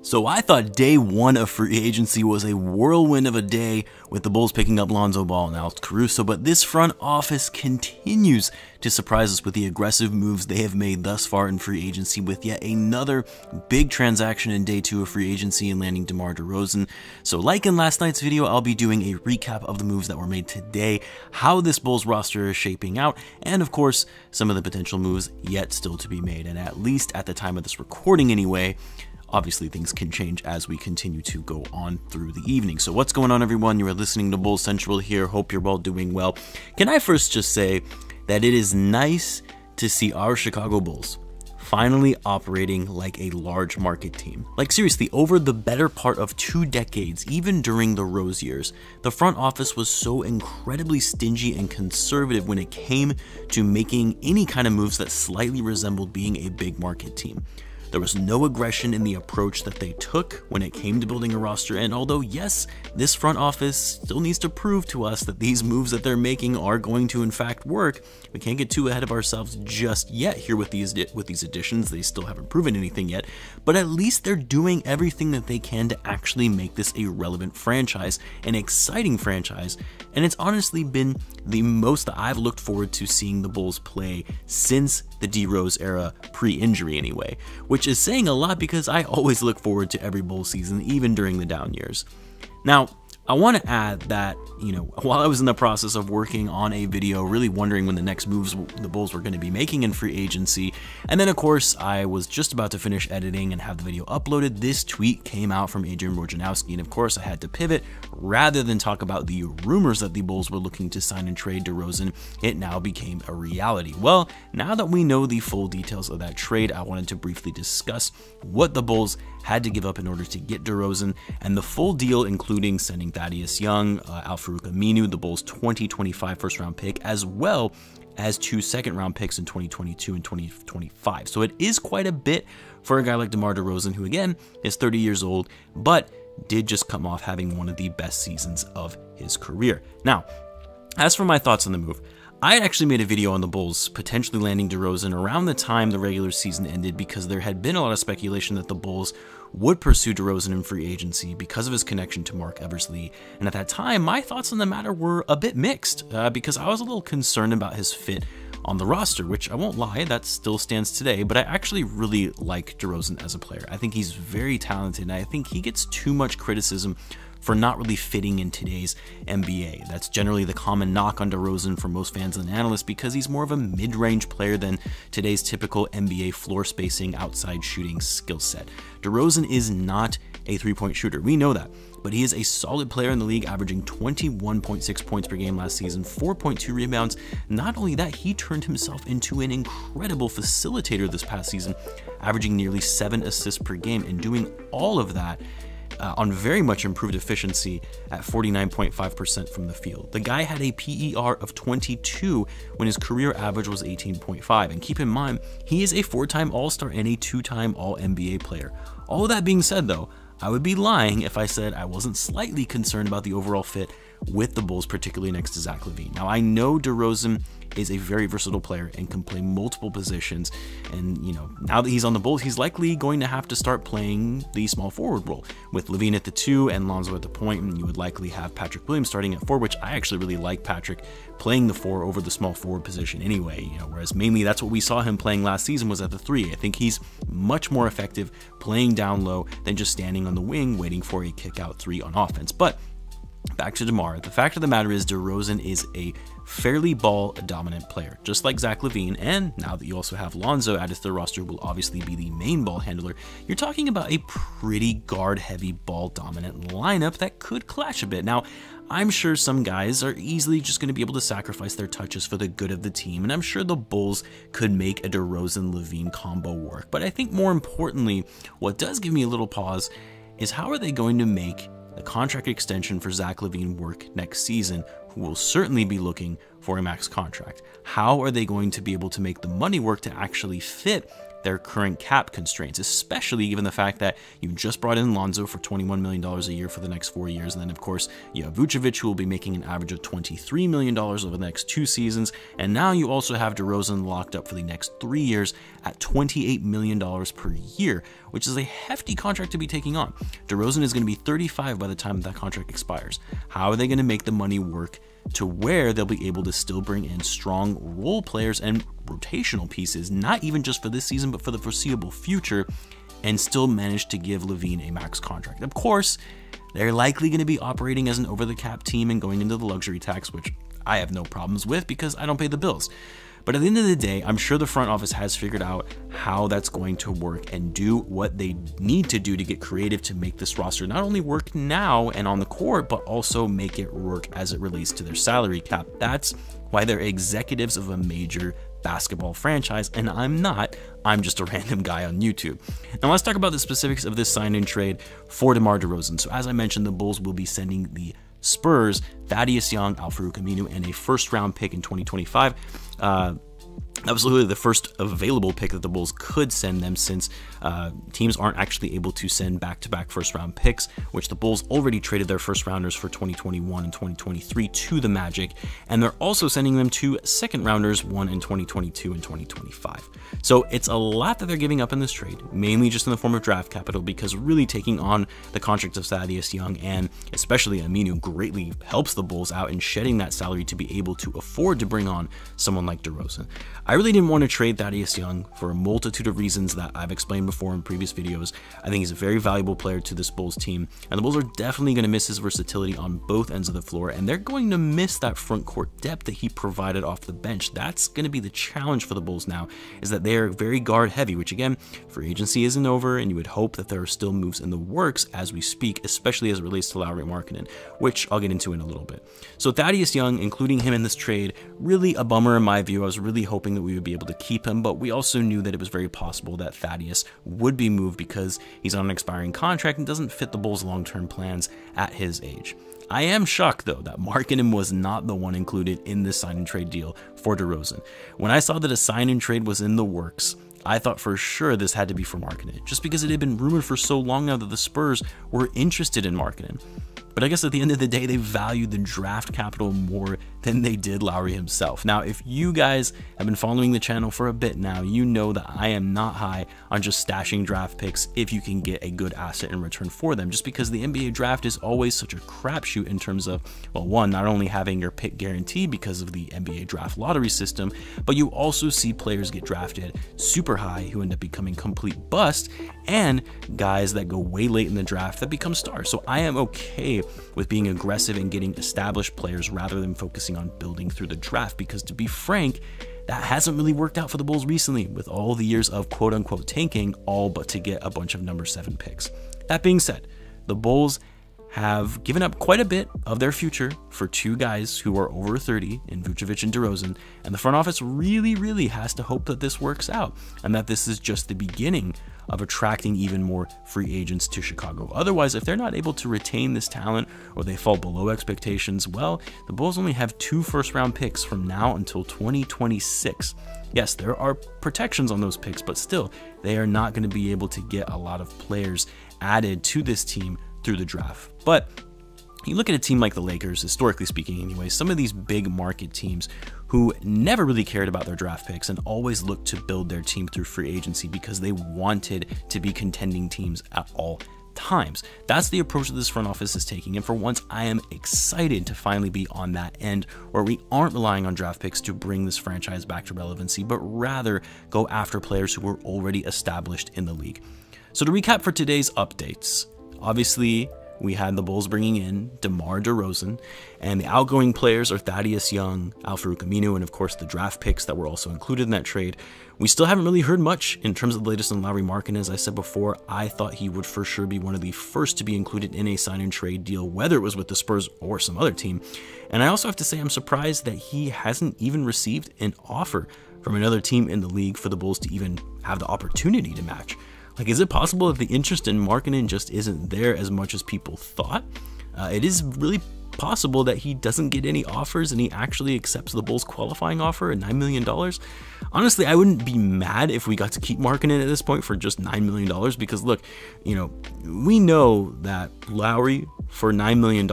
So I thought day one of free agency was a whirlwind of a day with the Bulls picking up Lonzo Ball and Alex Caruso, but this front office continues to surprise us with the aggressive moves they have made thus far in free agency, with yet another big transaction in day two of free agency and landing DeMar DeRozan. So like in last night's video, I'll be doing a recap of the moves that were made today, how this Bulls roster is shaping out, and of course, some of the potential moves yet still to be made. And at least at the time of this recording anyway, obviously, things can change as we continue to go on through the evening. So what's going on, everyone? You are listening to Bulls Central here. Hope you're all doing well. Can I first just say that it is nice to see our Chicago Bulls finally operating like a large market team. Like seriously, over the better part of 2 decades, even during the Rose years, the front office was so incredibly stingy and conservative when it came to making any kind of moves that slightly resembled being a big market team. There was no aggression in the approach that they took when it came to building a roster, and although yes, this front office still needs to prove to us that these moves that they're making are going to in fact work, we can't get too ahead of ourselves just yet here with these additions. They still haven't proven anything yet, but at least they're doing everything that they can to actually make this a relevant franchise, an exciting franchise, and it's honestly been the most that I've looked forward to seeing the Bulls play since the D-Rose era, pre-injury anyway, which is saying a lot because I always look forward to every Bulls season, even during the down years. Now, I want to add that, while I was in the process of working on a video, really wondering when the next moves the Bulls were going to be making in free agency, and then of course I was just about to finish editing and have the video uploaded, this tweet came out from Adrian Wojnarowski, and of course I had to pivot. Rather than talk about the rumors that the Bulls were looking to sign and trade DeRozan, it now became a reality. Well, now that we know the full details of that trade, I wanted to briefly discuss what the Bulls had to give up in order to get DeRozan, and the full deal, including sending Thaddeus Young, Al-Farouq Aminu, the Bulls' 2025 first-round pick, as well as 2 second-round picks in 2022 and 2025. So it is quite a bit for a guy like DeMar DeRozan, who again is 30 years old, but did just come off having one of the best seasons of his career. Now, as for my thoughts on the move, I had actually made a video on the Bulls potentially landing DeRozan around the time the regular season ended, because there had been a lot of speculation that the Bulls would pursue DeRozan in free agency because of his connection to Mark Eversley. And at that time, my thoughts on the matter were a bit mixed, because I was a little concerned about his fit on the roster, which I won't lie, that still stands today, but I actually really like DeRozan as a player. I think he's very talented, and I think he gets too much criticism for not really fitting in today's NBA. That's generally the common knock on DeRozan from most fans and analysts, because he's more of a mid-range player than today's typical NBA floor spacing, outside shooting skill set. DeRozan is not a three-point shooter, we know that, but he is a solid player in the league, averaging 21.6 points per game last season, 4.2 rebounds. Not only that, he turned himself into an incredible facilitator this past season, averaging nearly 7 assists per game, and doing all of that on very much improved efficiency at 49.5% from the field. The guy had a PER of 22 when his career average was 18.5, and keep in mind, he is a 4-time All-Star and a 2-time All-NBA player. All of that being said though, I would be lying if I said I wasn't slightly concerned about the overall fit with the Bulls, particularly next to Zach Lavine. Now, I know DeRozan is a very versatile player and can play multiple positions, and now that he's on the Bulls, he's likely going to have to start playing the small forward role with Lavine at the 2 and Lonzo at the point, and you would likely have Patrick Williams starting at 4, which I actually really like Patrick playing the 4 over the small forward position anyway, whereas mainly that's what we saw him playing last season was at the 3. I think he's much more effective playing down low than just standing on the wing waiting for a kick out 3 on offense. But back to DeMar, the fact of the matter is DeRozan is a fairly ball-dominant player, just like Zach Lavine, and now that you also have Lonzo added to the roster, who will obviously be the main ball handler, you're talking about a pretty guard-heavy, ball-dominant lineup that could clash a bit. Now, I'm sure some guys are easily just going to be able to sacrifice their touches for the good of the team, and I'm sure the Bulls could make a DeRozan-Lavine combo work, but I think more importantly, what does give me a little pause is how are they going to make the contract extension for Zach Lavine work next season, who will certainly be looking for a max contract? How are they going to be able to make the money work to actually fit their current cap constraints, especially given the fact that you just brought in Lonzo for $21 million a year for the next 4 years. And then, of course, you have Vucevic, who will be making an average of $23 million over the next 2 seasons. And now you also have DeRozan locked up for the next 3 years at $28 million per year, which is a hefty contract to be taking on. DeRozan is going to be 35 by the time that contract expires. How are they going to make the money work to where they'll be able to still bring in strong role players and rotational pieces, not even just for this season, but for the foreseeable future, and still manage to give Lavine a max contract? Of course, they're likely going to be operating as an over-the-cap team and going into the luxury tax, which I have no problems with because I don't pay the bills. But at the end of the day, I'm sure the front office has figured out how that's going to work and do what they need to do to get creative to make this roster not only work now and on the court, but also make it work as it relates to their salary cap. That's why they're executives of a major basketball franchise, and I'm not. I'm just a random guy on YouTube. Now let's talk about the specifics of this sign-in trade for DeMar DeRozan. So as I mentioned, the Bulls will be sending the Spurs Thaddeus Young, Al-Farouq Aminu, and a first-round pick in 2025. That was literally the first available pick that the Bulls could send them, since teams aren't actually able to send back-to-back first-round picks, which the Bulls already traded their first-rounders for 2021 and 2023 to the Magic, and they're also sending them 2 second-rounders, one in 2022 and 2025. So it's a lot that they're giving up in this trade, mainly just in the form of draft capital, because really taking on the contract of Thaddeus Young and especially Aminu greatly helps the Bulls out in shedding that salary to be able to afford to bring on someone like DeRozan. I really didn't want to trade Thaddeus Young for a multitude of reasons that I've explained before in previous videos. I think he's a very valuable player to this Bulls team, and the Bulls are definitely going to miss his versatility on both ends of the floor, and they're going to miss that front court depth that he provided off the bench. That's going to be the challenge for the Bulls now, is that they are very guard heavy, which again, free agency isn't over, and you would hope that there are still moves in the works as we speak, especially as it relates to Lauri and Markkanen, which I'll get into in a little bit. So Thaddeus Young, including him in this trade, really a bummer in my view. I was really hoping that we would be able to keep him, but we also knew that it was very possible that Thaddeus would be moved because he's on an expiring contract and doesn't fit the Bulls' long-term plans at his age. I am shocked, though, that Markkanen was not the one included in this sign-and-trade deal for DeRozan. When I saw that a sign-and-trade was in the works, I thought for sure this had to be for Markkanen, just because it had been rumored for so long now that the Spurs were interested in Markkanen. But I guess at the end of the day, they valued the draft capital more than they did Lauri himself. Now, if you guys have been following the channel for a bit now, you know that I am not high on just stashing draft picks if you can get a good asset in return for them, just because the NBA draft is always such a crapshoot in terms of, well, one, not only having your pick guaranteed because of the NBA draft lottery system, but you also see players get drafted super high who end up becoming complete bust, and guys that go way late in the draft that become stars. So I am okay with being aggressive and getting established players rather than focusing on building through the draft, because to be frank, that hasn't really worked out for the Bulls recently with all the years of quote-unquote tanking, all but to get a bunch of number 7 picks. That being said, the Bulls have given up quite a bit of their future for 2 guys who are over 30 in Vucevic and DeRozan, and the front office really has to hope that this works out and that this is just the beginning of attracting even more free agents to Chicago. Otherwise, if they're not able to retain this talent or they fall below expectations, well, the Bulls only have 2 first-round picks from now until 2026. Yes, there are protections on those picks, but still, they are not going to be able to get a lot of players added to this team through the draft. But you look at a team like the Lakers, historically speaking anyway, some of these big market teams who never really cared about their draft picks and always looked to build their team through free agency because they wanted to be contending teams at all times. That's the approach that this front office is taking, and for once I am excited to finally be on that end where we aren't relying on draft picks to bring this franchise back to relevancy, but rather go after players who were already established in the league. So to recap for today's updates, obviously we had the Bulls bringing in DeMar DeRozan, and the outgoing players are Thaddeus Young, Al-Farouq Aminu, and of course the draft picks that were also included in that trade. We still haven't really heard much in terms of the latest on Lauri Markkanen. As I said before, I thought he would for sure be one of the first to be included in a sign-and-trade deal, whether it was with the Spurs or some other team. And I also have to say I'm surprised that he hasn't even received an offer from another team in the league for the Bulls to even have the opportunity to match. Like, is it possible that the interest in Markkanen just isn't there as much as people thought? It is really possible that he doesn't get any offers and he actually accepts the Bulls qualifying offer at $9 million. Honestly, I wouldn't be mad if we got to keep Markkanen at this point for just $9 million, because look, we know that Lauri for $9 million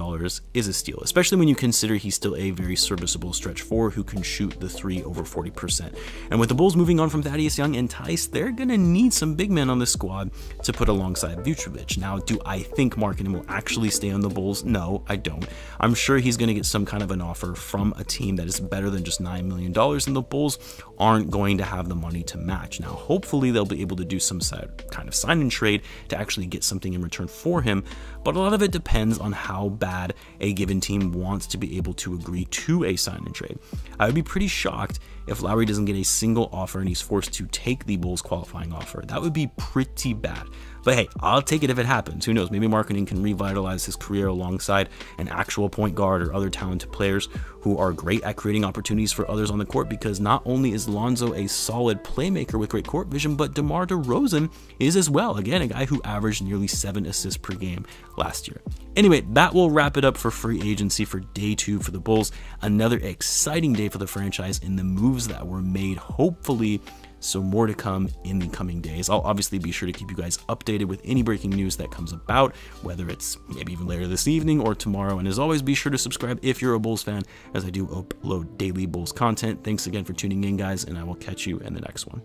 is a steal, especially when you consider he's still a very serviceable stretch four who can shoot the three over 40%. And with the Bulls moving on from Thaddeus Young and Tice, they're going to need some big men on this squad to put alongside Vucevic. Now, do I think Markin will actually stay on the Bulls? No, I don't. I'm sure he's going to get some kind of an offer from a team that is better than just $9 million, and the Bulls aren't going to have the money to match. Now, hopefully they'll be able to do some kind of sign and trade to actually get something in return for him, but a lot of it depends on how bad a given team wants to be able to agree to a sign and trade. I would be pretty shocked if Lauri doesn't get a single offer and he's forced to take the Bulls qualifying offer. That would be pretty bad. But hey, I'll take it if it happens. Who knows? Maybe Markkanen can revitalize his career alongside an actual point guard or other talented players who are great at creating opportunities for others on the court, because not only is Lonzo a solid playmaker with great court vision, but DeMar DeRozan is as well. Again, a guy who averaged nearly 7 assists per game last year. Anyway, that will wrap it up for free agency for day 2 for the Bulls. Another exciting day for the franchise in the moves that were made, hopefully. So more to come in the coming days. I'll obviously be sure to keep you guys updated with any breaking news that comes about, whether it's maybe even later this evening or tomorrow. And as always, be sure to subscribe if you're a Bulls fan, as I do upload daily Bulls content. Thanks again for tuning in, guys, and I will catch you in the next one.